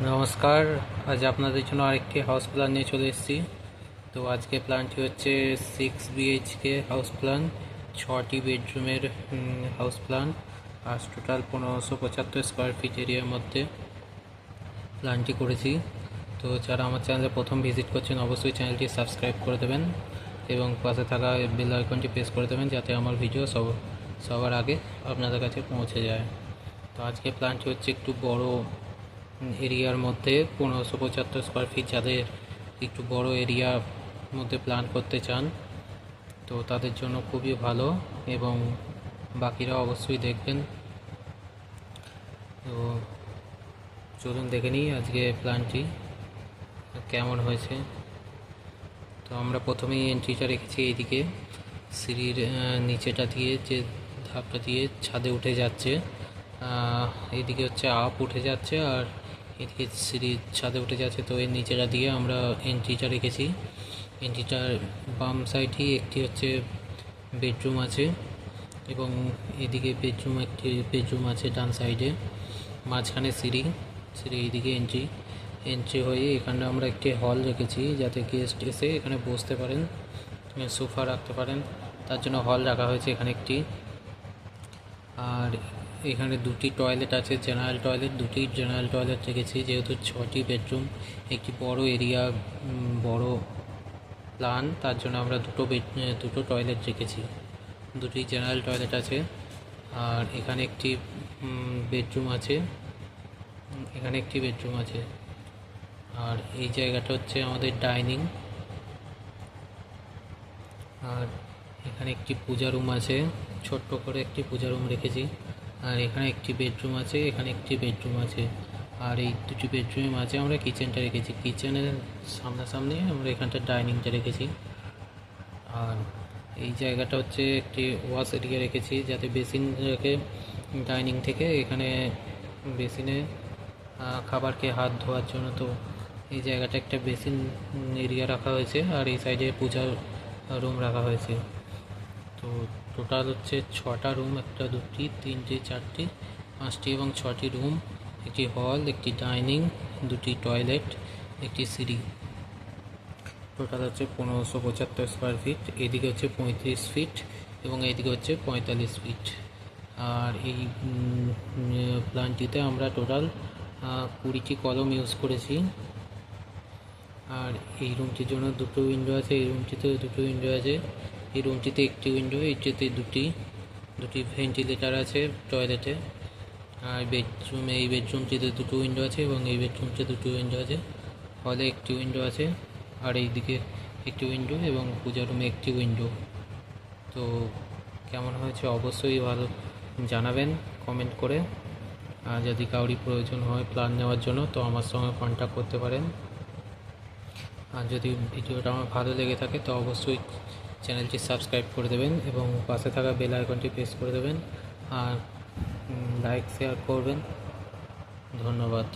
নমস্কার। আজ আপনাদের জন্য আরেকটি হাউস প্ল্যান নিয়ে চলে এসেছি। তো আজকে প্ল্যানটি হচ্ছে 6 BHK হাউস প্ল্যান, 6টি বেডরুমের হাউস প্ল্যান। আর টোটাল 1575 স্কোয়ার ফিট এরিয়ার মধ্যে প্ল্যানটি করেছি। তো যারা আমার চ্যানেলে প্রথম ভিজিট করছেন অবশ্যই চ্যানেলটি সাবস্ক্রাইব করে দেবেন এবং পাশে থাকা বেল আইকনটি প্রেস করে দেবেন যাতে আমার ভিডিও সবার আগে আপনাদের কাছে পৌঁছে যায়। তো আজকে প্ল্যানটি হচ্ছে একটু বড় এরিয়ার মধ্যে, 1575 স্কোয়ার ফিট। যাদের একটু বড় এরিয়ার মধ্যে প্ল্যান করতে চান তো তাদের জন্য খুবই ভালো, এবং বাকিরা অবশ্যই দেখবেন। তো চলুন দেখে নিই আজকে প্ল্যানটি কেমন হয়েছে। তো আমরা প্রথমেই এন্ট্রিটা রেখেছি এইদিকে, সিঁড়ির নিচেটা দিয়ে, যে ধাপটা দিয়ে ছাদে উঠে যাচ্ছে। এইদিকে হচ্ছে আপ উঠে যাচ্ছে আর এদিকে সিঁড়ির ছাদে উঠে যাচ্ছে। তো এই নিচেটা দিয়ে আমরা এন্ট্রিটা রেখেছি। এন্ট্রিটার বাম সাইডেই একটি হচ্ছে বেডরুম আছে, এবং এদিকে একটি বেডরুম আছে ডান সাইডে। মাঝখানে সিঁড়ি এইদিকে এন্ট্রি হয়ে এখানটা আমরা একটি হল রেখেছি যাতে গেস্ট এসে এখানে বসতে পারেন, সোফা রাখতে পারেন, তার জন্য হল রাখা হয়েছে এখানে একটি। আর এখানে দুটি টয়লেট আছে, দুটি জেনারেল টয়লেট রেখেছি যেহেতু 6টি বেডরুম, একটি বড় এরিয়া, বড় প্ল্যান, তার জন্য আমরা দুটো টয়লেট রেখেছি। দুটি জেনারেল টয়লেট আছে। আর এখানে একটি বেডরুম আছে, আর এই জায়গাটা হচ্ছে আমাদের ডাইনিং। আর এখানে একটি পূজা রুম আছে, ছোট্ট করে একটি পূজা রুম রেখেছি। আর এখানে একটি বেডরুম আছে, আর এই দুটি বেডরুমের মাঝে আমরা কিচেনটা রেখেছি। কিচেনের সামনাসামনি আমরা এখানটা ডাইনিংটা রেখেছি। আর এই জায়গাটা হচ্ছে একটি ওয়াশ এরিয়া রেখেছি যাতে বেসিন রেখে ডাইনিং থেকে এখানে বেসিনে খাবারকে হাত ধোয়ার জন্য। তো এই জায়গাটা একটা বেসিন এরিয়া রাখা হয়েছে, আর এই সাইডে পূজার রুম রাখা হয়েছে। তো টোটাল হচ্ছে 6টা রুম, 1, 2, 3, 4, 5টি এবং 6টি রুম, একটি হল, একটি ডাইনিং, দুটি টয়লেট, একটি সিঁড়ি। টোটাল হচ্ছে 1575 স্কোয়ার ফিট। এদিকে হচ্ছে 35 ফিট এবং এইদিকে হচ্ছে 45 ফিট। আর এই প্ল্যানটিতে আমরা টোটাল 20টি কলম ইউজ করেছি। আর এই রুমটির জন্য দুটো উইন্ডো আছে, এই রুমটিতে দুটো উইন্ডো আছে, এই রুমটিতে একটি উইন্ডো, এইটিতে দুটি ভেন্টিলেটার আছে টয়লেটে। আর এই বেডরুমটিতে দুটো উইন্ডো আছে এবং এই বেডরুমটিতে দুটো উইন্ডো আছে। হলে একটি উইন্ডো আছে, আর এই দিকে একটি উইন্ডো এবং পূজা রুমে একটি উইন্ডো। তো কেমন হয়েছে অবশ্যই ভালো জানাবেন কমেন্ট করে। আর যদি কাউরি প্রয়োজন হয় প্ল্যান নেওয়ার জন্য তো আমার সঙ্গে কন্ট্যাক্ট করতে পারেন। আর যদি ভিডিওটা আমার ভালো লেগে থাকে তো অবশ্যই চ্যানেলটি সাবস্ক্রাইব করে দেবেন এবং পাশে থাকা বেল আইকনটি প্রেস করে দেবেন, আর লাইক শেয়ার করবেন। ধন্যবাদ।